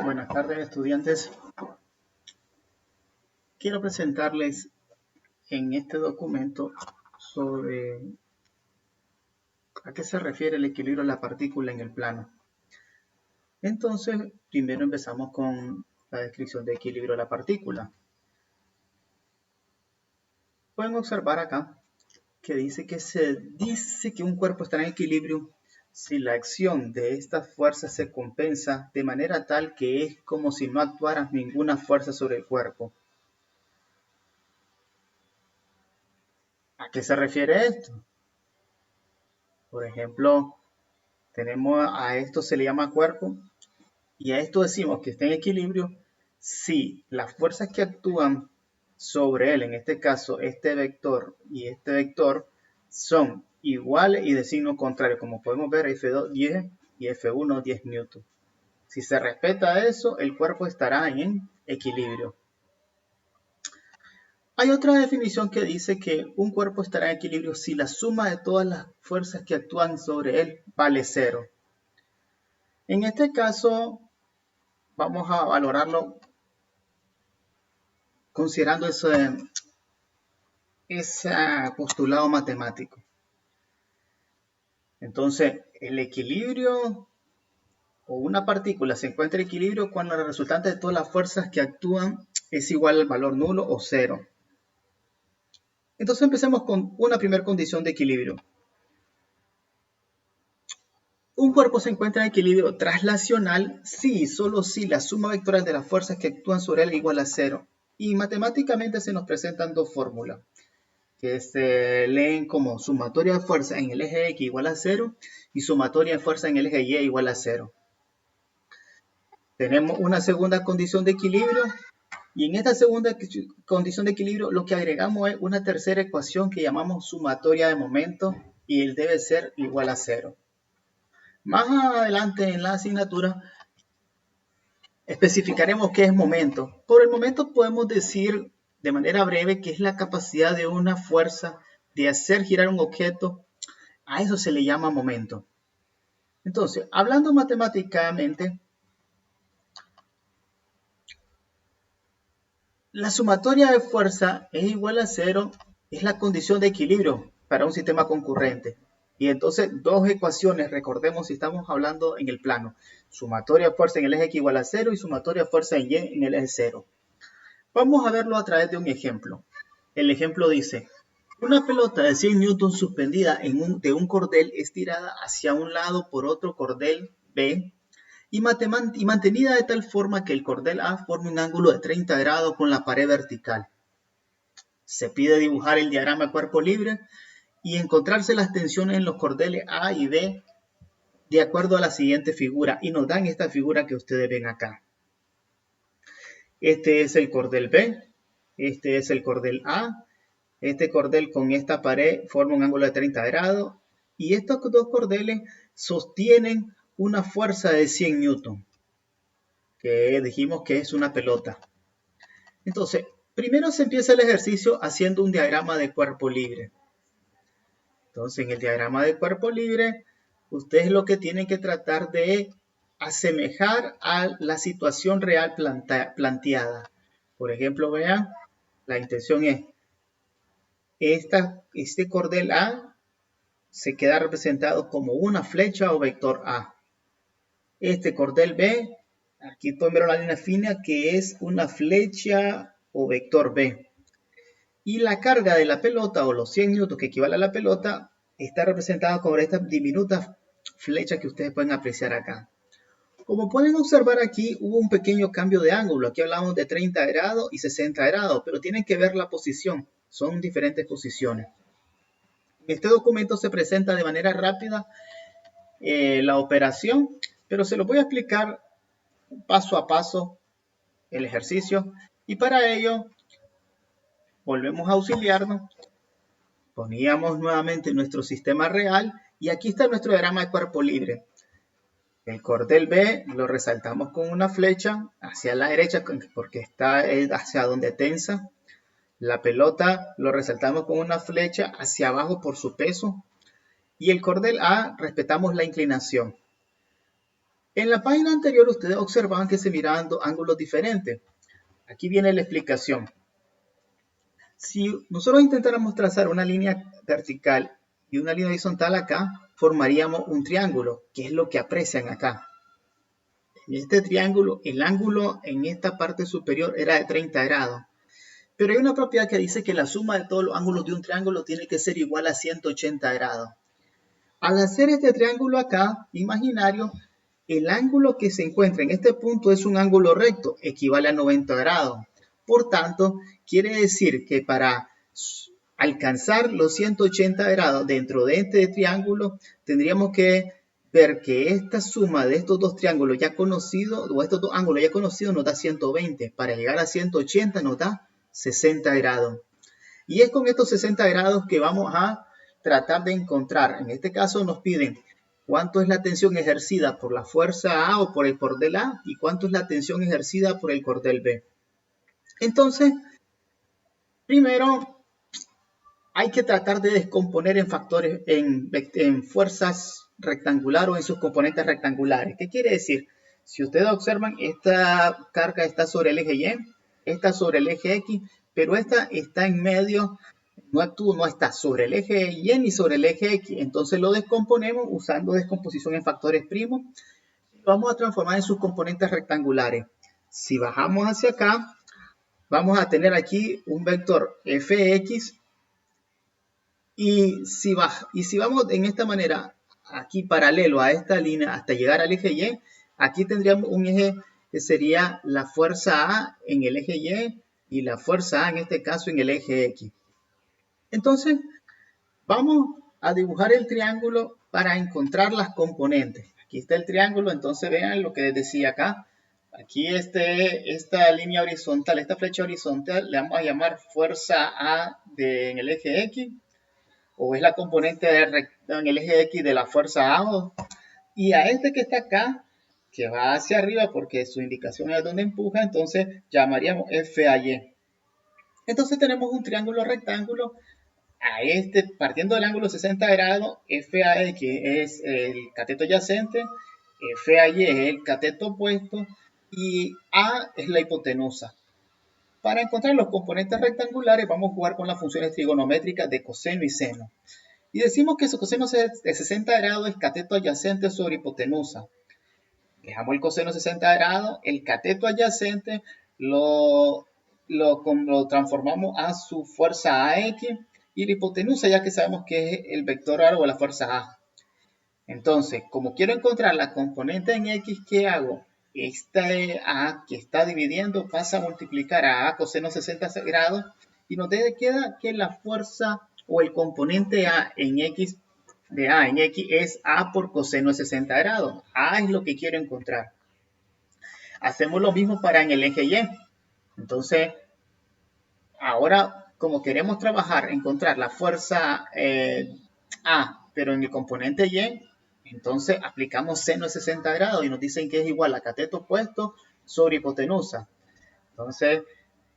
Buenas tardes, estudiantes. Quiero presentarles en este documento sobre a qué se refiere el equilibrio de la partícula en el plano. Entonces, primero empezamos con la descripción de equilibrio de la partícula. Pueden observar acá que dice que un cuerpo está en equilibrio si la acción de estas fuerzas se compensa de manera tal que es como si no actuara ninguna fuerza sobre el cuerpo. ¿A qué se refiere esto? Por ejemplo, tenemos a esto se le llama cuerpo y a esto decimos que está en equilibrio si las fuerzas que actúan sobre él, en este caso este vector y este vector, son iguales y de signo contrario. Como podemos ver, F2 10 y F1 10 newton. Si se respeta eso, el cuerpo estará en equilibrio. Hay otra definición que dice que un cuerpo estará en equilibrio si la suma de todas las fuerzas que actúan sobre él vale 0. En este caso, vamos a valorarlo considerando ese postulado matemático. Entonces, el equilibrio o una partícula se encuentra en equilibrio cuando la resultante de todas las fuerzas que actúan es igual al valor nulo o 0. Entonces empecemos con una primera condición de equilibrio. Un cuerpo se encuentra en equilibrio traslacional si y solo si la suma vectorial de las fuerzas que actúan sobre él es igual a 0. Y matemáticamente se nos presentan dos fórmulas que se leen como sumatoria de fuerza en el eje X igual a 0 y sumatoria de fuerza en el eje Y igual a 0. Tenemos una segunda condición de equilibrio y en esta segunda condición de equilibrio lo que agregamos es una tercera ecuación que llamamos sumatoria de momento y él debe ser igual a 0. Más adelante en la asignatura especificaremos qué es momento. Por el momento podemos decir de manera breve que es la capacidad de una fuerza de hacer girar un objeto. A eso se le llama momento. Entonces, hablando matemáticamente, la sumatoria de fuerza es igual a 0, es la condición de equilibrio para un sistema concurrente. Y entonces, dos ecuaciones, recordemos si estamos hablando en el plano. Sumatoria de fuerza en el eje X igual a 0 y sumatoria de fuerza en Y en el eje 0. Vamos a verlo a través de un ejemplo. El ejemplo dice, una pelota de 100 newtons suspendida de un cordel es tirada hacia un lado por otro cordel B y mantenida de tal forma que el cordel A forme un ángulo de 30 grados con la pared vertical. Se pide dibujar el diagrama de cuerpo libre y encontrarse las tensiones en los cordeles A y B de acuerdo a la siguiente figura. Y nos dan esta figura que ustedes ven acá. Este es el cordel B, este es el cordel A. Este cordel con esta pared forma un ángulo de 30 grados y estos dos cordeles sostienen una fuerza de 100 newton, que dijimos que es una pelota. Entonces, primero se empieza el ejercicio haciendo un diagrama de cuerpo libre. Entonces, en el diagrama de cuerpo libre, ustedes lo que tienen que tratar de asemejar a la situación real planteada. Por ejemplo, vean, la intención es este cordel A se queda representado como una flecha o vector A. Este cordel B, aquí pueden ver una línea fina que es una flecha o vector B. Y la carga de la pelota o los 100 newtons que equivale a la pelota está representada con esta diminuta flecha que ustedes pueden apreciar acá. Como pueden observar aquí hubo un pequeño cambio de ángulo. Aquí hablamos de 30 grados y 60 grados, pero tienen que ver la posición. Son diferentes posiciones. En este documento se presenta de manera rápida la operación, pero se lo voy a explicar paso a paso el ejercicio y para ello volvemos a auxiliarnos, poníamos nuevamente nuestro sistema real y aquí está nuestro diagrama de cuerpo libre. El cordel B lo resaltamos con una flecha hacia la derecha porque está hacia donde tensa. La pelota lo resaltamos con una flecha hacia abajo por su peso. Y el cordel A respetamos la inclinación. En la página anterior ustedes observaban que se miraban dos ángulos diferentes. Aquí viene la explicación. Si nosotros intentáramos trazar una línea vertical y una línea horizontal acá, formaríamos un triángulo, que es lo que aprecian acá. En este triángulo, el ángulo en esta parte superior era de 30 grados. Pero hay una propiedad que dice que la suma de todos los ángulos de un triángulo tiene que ser igual a 180 grados. Al hacer este triángulo acá, imaginario, el ángulo que se encuentra en este punto es un ángulo recto, equivale a 90 grados. Por tanto, quiere decir que para alcanzar los 180 grados dentro de este triángulo, tendríamos que ver que esta suma de estos dos triángulos ya conocidos, o estos dos ángulos ya conocidos, nos da 120. Para llegar a 180 nos da 60 grados. Y es con estos 60 grados que vamos a tratar de encontrar. En este caso nos piden cuánto es la tensión ejercida por la fuerza A o por el cordel A y cuánto es la tensión ejercida por el cordel B. Entonces, primero hay que tratar de descomponer en factores, en fuerzas rectangulares o en sus componentes rectangulares. ¿Qué quiere decir? Si ustedes observan, esta carga está sobre el eje Y, esta sobre el eje X, pero esta está en medio, no está sobre el eje Y ni sobre el eje X. Entonces lo descomponemos usando descomposición en factores primos. Lo vamos a transformar en sus componentes rectangulares. Si bajamos hacia acá, vamos a tener aquí un vector fx. Y si vamos en esta manera, aquí paralelo a esta línea hasta llegar al eje Y, aquí tendríamos un eje que sería la fuerza A en el eje Y y la fuerza A en este caso en el eje X. Entonces, vamos a dibujar el triángulo para encontrar las componentes. Aquí está el triángulo, entonces vean lo que les decía acá. Aquí esta línea horizontal, esta flecha horizontal, le vamos a llamar fuerza A en el eje X, o es la componente en el eje X de la fuerza A, y a este que está acá, que va hacia arriba porque su indicación es donde empuja, entonces llamaríamos FAY. Entonces tenemos un triángulo rectángulo, a este, partiendo del ángulo 60 grados, FAX es el cateto adyacente, FAY es el cateto opuesto y A es la hipotenusa. Para encontrar los componentes rectangulares vamos a jugar con las funciones trigonométricas de coseno y seno. Y decimos que su coseno de 60 grados es cateto adyacente sobre hipotenusa. Dejamos el coseno de 60 grados, el cateto adyacente lo transformamos a su fuerza AX y la hipotenusa ya que sabemos que es el vector A o la fuerza A. Entonces, como quiero encontrar la componente en X, ¿qué hago? Esta A que está dividiendo pasa a multiplicar a A coseno 60 grados y nos queda que la fuerza o el componente A en X de A en X es A por coseno de 60 grados. A es lo que quiero encontrar. Hacemos lo mismo para en el eje Y. Entonces, ahora como queremos trabajar, encontrar la fuerza A, pero en el componente Y, entonces aplicamos seno de 60 grados y nos dicen que es igual a cateto opuesto sobre hipotenusa. Entonces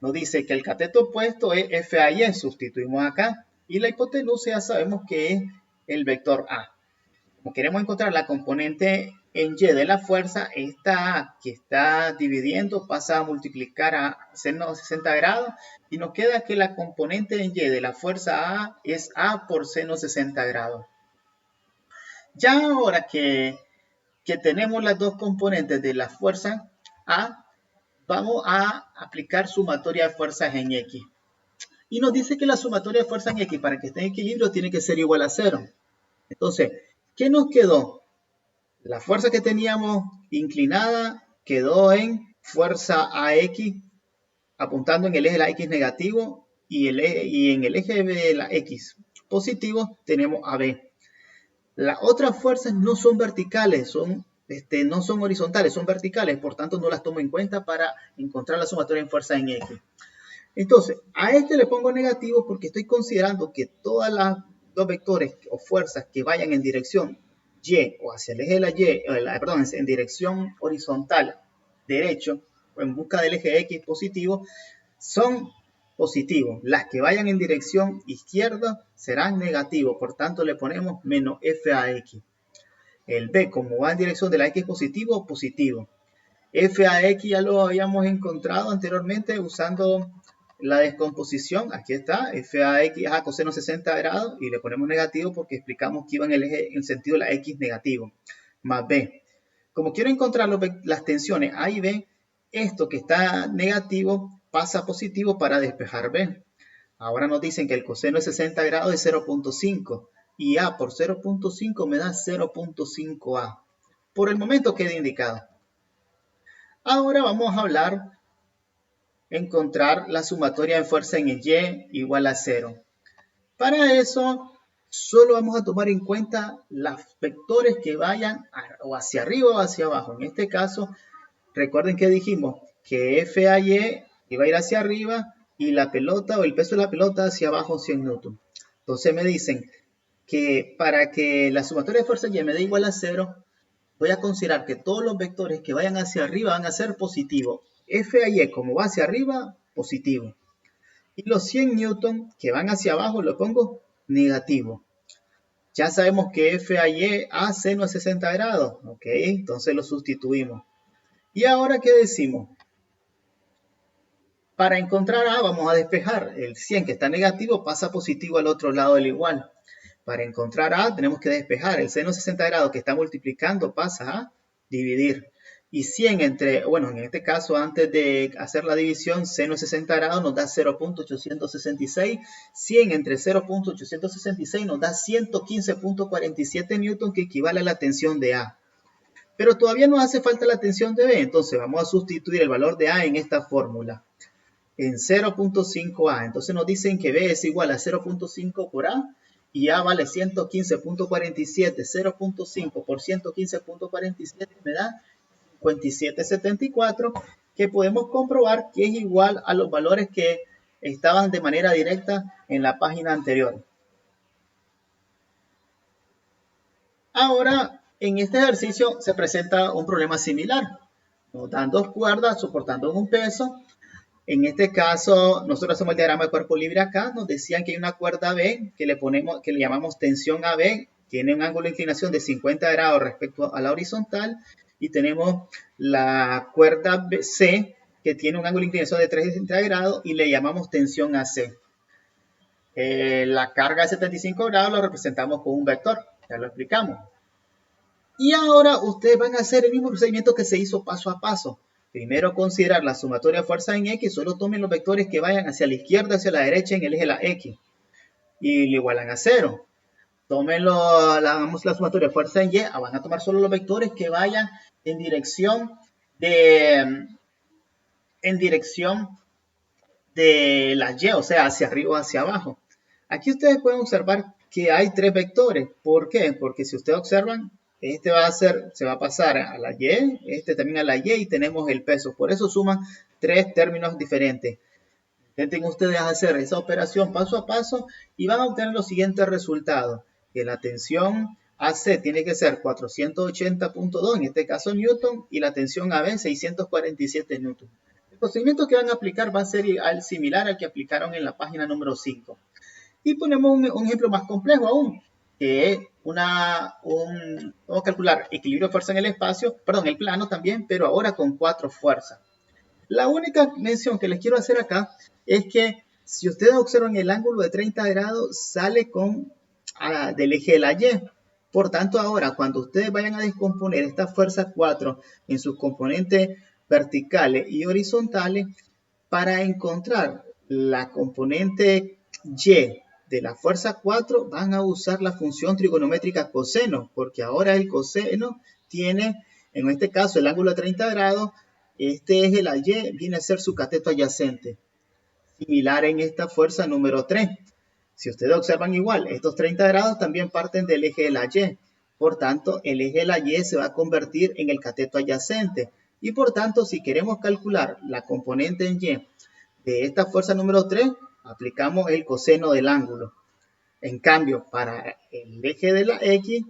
nos dice que el cateto opuesto es FAY, sustituimos acá, y la hipotenusa ya sabemos que es el vector A. Como queremos encontrar la componente en Y de la fuerza, esta A que está dividiendo pasa a multiplicar a seno de 60 grados y nos queda que la componente en Y de la fuerza A es A por seno de 60 grados. Ya ahora que tenemos las dos componentes de la fuerza A, vamos a aplicar sumatoria de fuerzas en X. Y nos dice que la sumatoria de fuerzas en X para que esté en equilibrio tiene que ser igual a 0. Entonces, ¿qué nos quedó? La fuerza que teníamos inclinada quedó en fuerza AX apuntando en el eje de la X negativo y en el eje de la X positivo tenemos AB. Las otras fuerzas no son verticales, no son horizontales, son verticales, por tanto no las tomo en cuenta para encontrar la sumatoria en fuerza en X. Entonces, a este le pongo negativo porque estoy considerando que todas las dos vectores o fuerzas que vayan en dirección Y o hacia el eje de la Y, en dirección horizontal derecho o en busca del eje X positivo, son positivos. Las que vayan en dirección izquierda serán negativos, por tanto le ponemos menos FAX. el B, como va en dirección de la X positivo, positivo. F a X ya lo habíamos encontrado anteriormente usando la descomposición. Aquí está, F a X a coseno 60 grados y le ponemos negativo porque explicamos que iba en el eje en sentido de la X negativo, más B. Como quiero encontrar las tensiones A y B, esto que está negativo pasa a positivo para despejar B. Ahora nos dicen que el coseno de 60 grados es 0.5 y A por 0.5 me da 0.5A. Por el momento queda indicado. Ahora vamos a hablar, encontrar la sumatoria de fuerza en el Y igual a 0. Para eso, solo vamos a tomar en cuenta los vectores que vayan o hacia arriba o hacia abajo. En este caso, recuerden que dijimos que F a Y iba a ir hacia arriba y la pelota o el peso de la pelota hacia abajo 100 newton. Entonces me dicen que para que la sumatoria de fuerza Y me dé igual a 0, voy a considerar que todos los vectores que vayan hacia arriba van a ser positivos. F a Y como va hacia arriba, positivo. Y los 100 newton que van hacia abajo lo pongo negativo. Ya sabemos que F a Y a seno de 60 grados. Ok, entonces lo sustituimos. Y ahora, ¿qué decimos? Para encontrar A vamos a despejar. El 100 que está negativo pasa positivo al otro lado del igual. Para encontrar A tenemos que despejar. El seno de 60 grados que está multiplicando pasa a dividir. Y 100 entre, bueno, en este caso antes de hacer la división, seno de 60 grados nos da 0.866. 100 entre 0.866 nos da 115.47 newton, que equivale a la tensión de A. Pero todavía nos hace falta la tensión de B, entonces vamos a sustituir el valor de A en esta fórmula, en 0.5A. Entonces nos dicen que B es igual a 0.5 por A y A vale 115.47. 0.5 por 115.47 me da 57.74, que podemos comprobar que es igual a los valores que estaban de manera directa en la página anterior. Ahora, en este ejercicio se presenta un problema similar. Nos dan dos cuerdas soportando un peso. En este caso, nosotros hacemos el diagrama de cuerpo libre acá. Nos decían que hay una cuerda B que le llamamos tensión AB. Tiene un ángulo de inclinación de 50 grados respecto a la horizontal. Y tenemos la cuerda C que tiene un ángulo de inclinación de 30 grados y le llamamos tensión AC. La carga de 75 grados lo representamos con un vector. Ya lo explicamos. Y ahora ustedes van a hacer el mismo procedimiento que se hizo paso a paso. Primero considerar la sumatoria de fuerza en X, solo tomen los vectores que vayan hacia la izquierda, hacia la derecha en el eje de la X. Y le igualan a 0. Tómenlo, hagamos la sumatoria de fuerza en Y, van a tomar solo los vectores que vayan en dirección de la Y, o sea, hacia arriba o hacia abajo. Aquí ustedes pueden observar que hay tres vectores. ¿Por qué? Porque si ustedes observan, este se va a pasar a la Y, este también a la Y y tenemos el peso. Por eso suman tres términos diferentes. Intenten ustedes hacer esa operación paso a paso y van a obtener los siguientes resultados. Que la tensión AC tiene que ser 480.2, en este caso Newton, y la tensión AB 647 Newton. El procedimiento que van a aplicar va a ser similar al que aplicaron en la página número 5. Y ponemos un ejemplo más complejo aún, que es vamos a calcular equilibrio de fuerza en el espacio, perdón, el plano también, pero ahora con 4 fuerzas. La única mención que les quiero hacer acá es que si ustedes observan el ángulo de 30 grados sale del eje de la Y. Por tanto, ahora cuando ustedes vayan a descomponer esta fuerza 4 en sus componentes verticales y horizontales, para encontrar la componente Y de la fuerza 4 van a usar la función trigonométrica coseno, porque ahora el coseno tiene, en este caso, el ángulo de 30 grados, este eje, la Y, viene a ser su cateto adyacente. Similar en esta fuerza número 3. Si ustedes observan igual, estos 30 grados también parten del eje de la Y. Por tanto, el eje de la Y se va a convertir en el cateto adyacente. Y por tanto, si queremos calcular la componente en Y de esta fuerza número 3, aplicamos el coseno del ángulo. En cambio, para el eje de la X,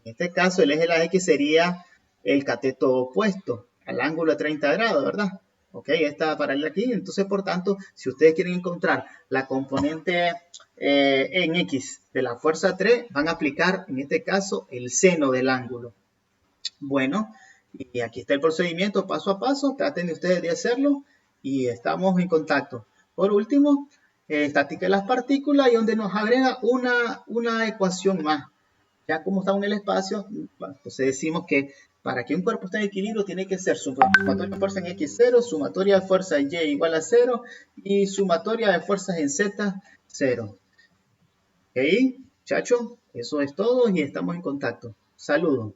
en este caso el eje de la X sería el cateto opuesto al ángulo de 30 grados, ¿verdad? ¿ok? Esta paralela aquí. Entonces, por tanto, si ustedes quieren encontrar la componente en X de la fuerza 3, van a aplicar, en este caso, el seno del ángulo. Bueno, y aquí está el procedimiento paso a paso. Traten de ustedes de hacerlo y estamos en contacto. Por último, estática de las partículas y donde nos agrega una ecuación más. Ya como estamos en el espacio, entonces decimos que para que un cuerpo esté en equilibrio tiene que ser sumatoria de fuerza en X0, sumatoria de fuerza en Y igual a 0 y sumatoria de fuerzas en Z 0. ¿Ok, chacho? Eso es todo y estamos en contacto. Saludos.